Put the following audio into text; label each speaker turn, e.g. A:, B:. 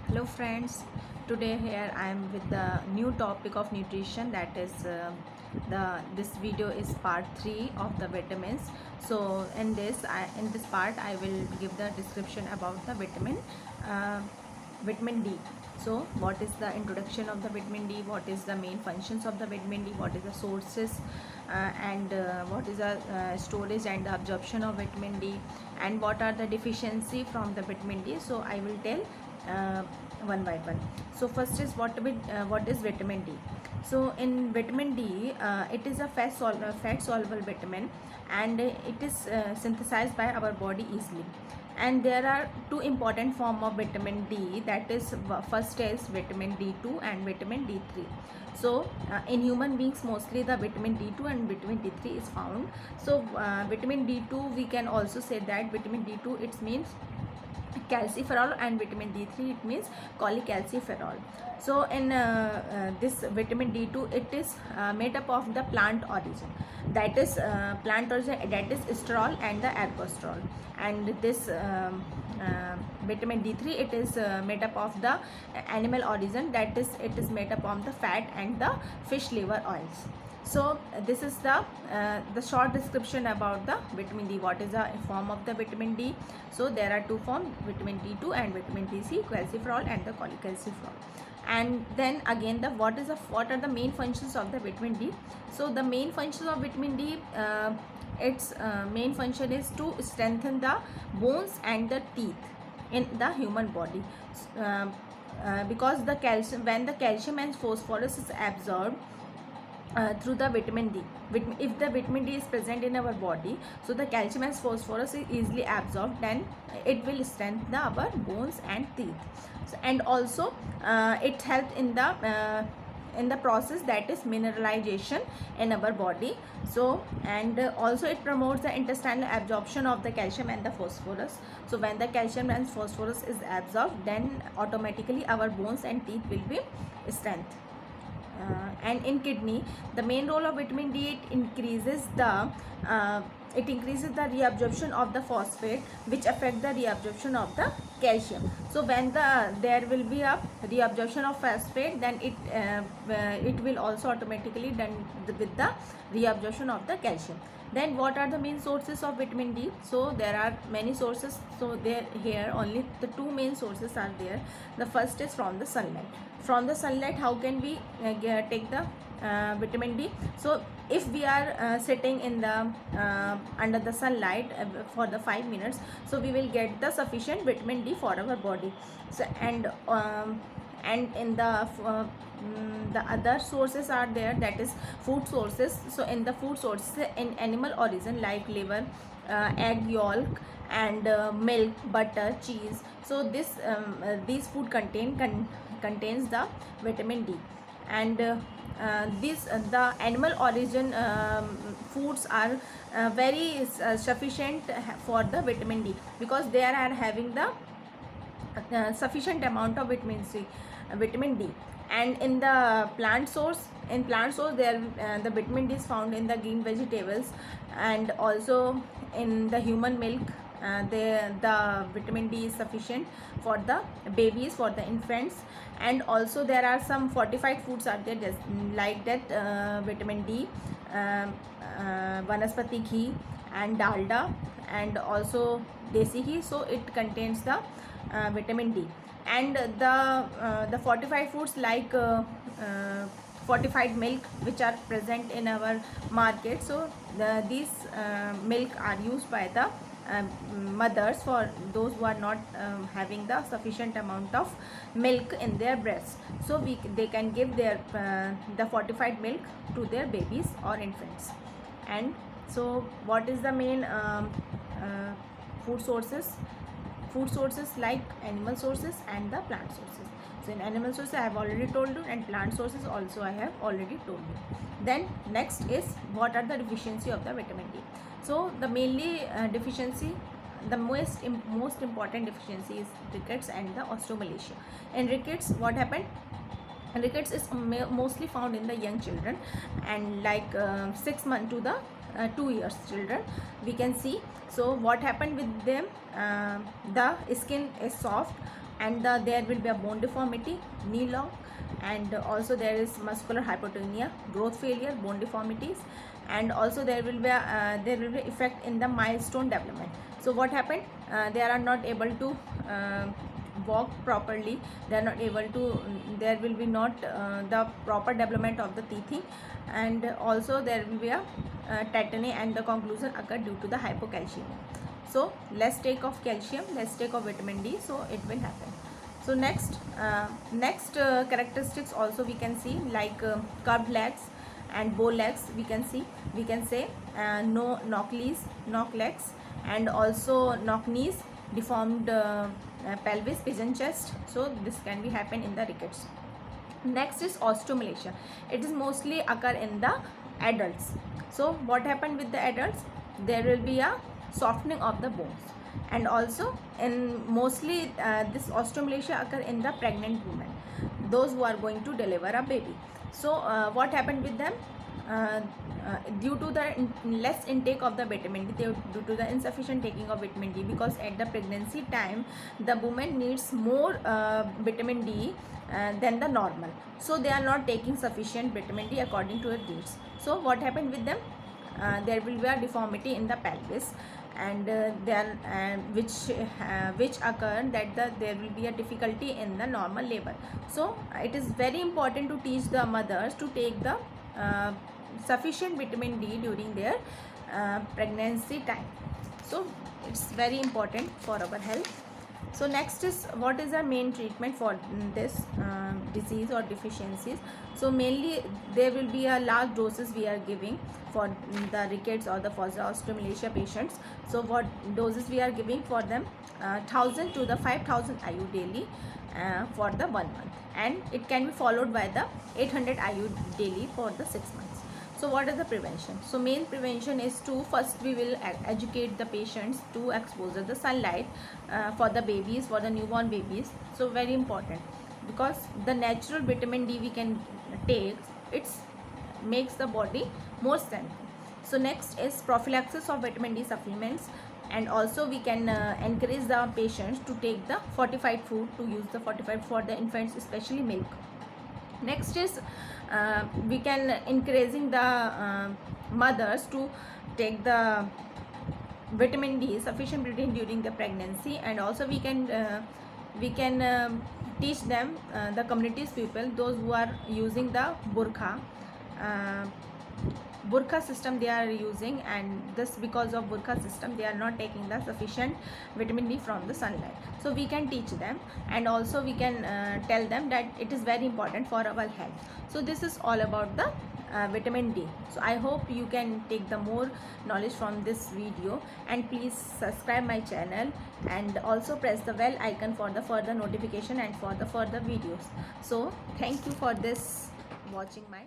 A: Hello friends, today here I am with the new topic of nutrition, that is this video is part 3 of the vitamins. So in this part I will give the description about the uh, vitamin D. So what is the introduction of the vitamin D, what is the main functions of the vitamin D, what is the sources, and what is the storage and the absorption of vitamin D, and what are the deficiency from the vitamin D. So I will tell uh, one by one. So first is what is vitamin D. So in vitamin D, it is a fat soluble vitamin, and it is synthesized by our body easily. And there are two important form of vitamin D, that is first is vitamin D2 and vitamin D3. So in human beings mostly the vitamin D2 and vitamin D3 is found. So vitamin D2, we can also say that vitamin D2 it means calciferol, and vitamin D3 it means cholecalciferol. So in this vitamin D2, it is made up of the plant origin, that is that is esterol and the ergosterol. And this vitamin D3, it is made up of the animal origin, that is it is made up of the fat and the fish liver oils. So this is the short description about the vitamin D. What is the form of the vitamin D? So there are two forms, vitamin D2 and vitamin D3, calciferol and the cholecalciferol. And then again what are the main functions of the vitamin D? So the main functions of vitamin D, its main function is to strengthen the bones and the teeth in the human body. Because the calcium, when the calcium and phosphorus is absorbed through the vitamin D. If the vitamin D is present in our body, so the calcium and phosphorus is easily absorbed, then it will strengthen our bones and teeth. So, and also it helps in the process, that is mineralization in our body. So and also it promotes the intestinal absorption of the calcium and the phosphorus. So when the calcium and phosphorus is absorbed, then automatically our bones and teeth will be strengthened. And in kidney, the main role of vitamin D, it increases the reabsorption of the phosphate, which affect the reabsorption of the calcium. So when there will be a reabsorption of phosphate, then it will also automatically done with the reabsorption of the calcium. Then what are the main sources of vitamin D? So there are many sources. So there here only the two main sources are there. The first is from the sunlight. From the sunlight, how can we take the vitamin D? So if we are sitting in the under the sunlight for the 5 minutes, so we will get the sufficient vitamin D for our body. So and in the other sources are there, that is food sources. So in the food sources in animal origin, like liver, egg yolk, and milk, butter, cheese. So these food contains the vitamin D. And the animal origin foods are very sufficient for the vitamin D, because they are having the sufficient amount of vitamin D. And in the plant source, there the vitamin D is found in the green vegetables, and also in the human milk. The vitamin D is sufficient for the babies, for the infants. And also there are some fortified foods are there, just like that vitamin D, vanaspati ghee and dalda, and also desi ghee. So it contains the vitamin D. And the fortified foods like fortified milk, which are present in our market. So these milk are used by the mothers, for those who are not having the sufficient amount of milk in their breasts. So they can give their the fortified milk to their babies or infants. And so what is the main food sources? Food sources like animal sources and the plant sources. So in animal sources I have already told you, and plant sources also I have already told you. Then next is what are the deficiency of the vitamin D. So the mainly deficiency, the most important deficiency is rickets and the osteomalacia. In rickets, what happened? Rickets is mostly found in the young children, and like 6 months to the 2 years children we can see. So what happened with them? The skin is soft, and there will be a bone deformity, knee lock, and also there is muscular hypotonia, growth failure, bone deformities, and also there will be effect in the milestone development. So what happened, they are not able to walk properly, they are not able to, there will be not the proper development of the teething, and also there will be a tetany, and the conclusion occur due to the hypocalcemia. So less take of calcium, less take of vitamin D, so it will happen. So next characteristics also we can see, like curved legs and bow legs. We can say no knock legs, and also knock knees, deformed pelvis, pigeon chest. So this can be happen in the rickets. Next is osteomalacia. It is mostly occur in the adults. So what happened with the adults, there will be a softening of the bones, and also in mostly this osteomalacia occur in the pregnant women, those who are going to deliver a baby. So what happened with them, due to the less intake of the vitamin D, due to the insufficient taking of vitamin D, because at the pregnancy time the woman needs more vitamin D than the normal, so they are not taking sufficient vitamin D according to their needs. So what happened with them, there will be a deformity in the pelvis, and which occur that there will be a difficulty in the normal labor. So it is very important to teach the mothers to take the sufficient vitamin D during their pregnancy time. So it's very important for our health. So next is, what is the main treatment for this disease or deficiencies. So mainly there will be a large doses we are giving for the rickets or the osteomalacia patients. So what doses we are giving for them, 1000 to the 5000 IU daily for the 1 month, and it can be followed by the 800 IU daily for the 6 months. So what is the prevention? So main prevention is to, first we will educate the patients to expose the sunlight for the babies, for the newborn babies. So very important, because the natural vitamin D we can take, it makes the body more strengthened. So next is prophylaxis of vitamin D supplements, and also we can encourage the patients to take the fortified food, to use the fortified for the infants, especially milk. Next is we can encouraging the mothers to take the vitamin D, sufficient vitamin during the pregnancy, and also we can teach them, the communities people, those who are using the burqa system they are using, and this because of burqa system they are not taking the sufficient vitamin D from the sunlight. So we can teach them, and also we can tell them that it is very important for our health. So this is all about the vitamin D. So I hope you can take the more knowledge from this video, and please subscribe my channel, and also press the bell icon for the further notification and for the further videos. So thank you for this watching my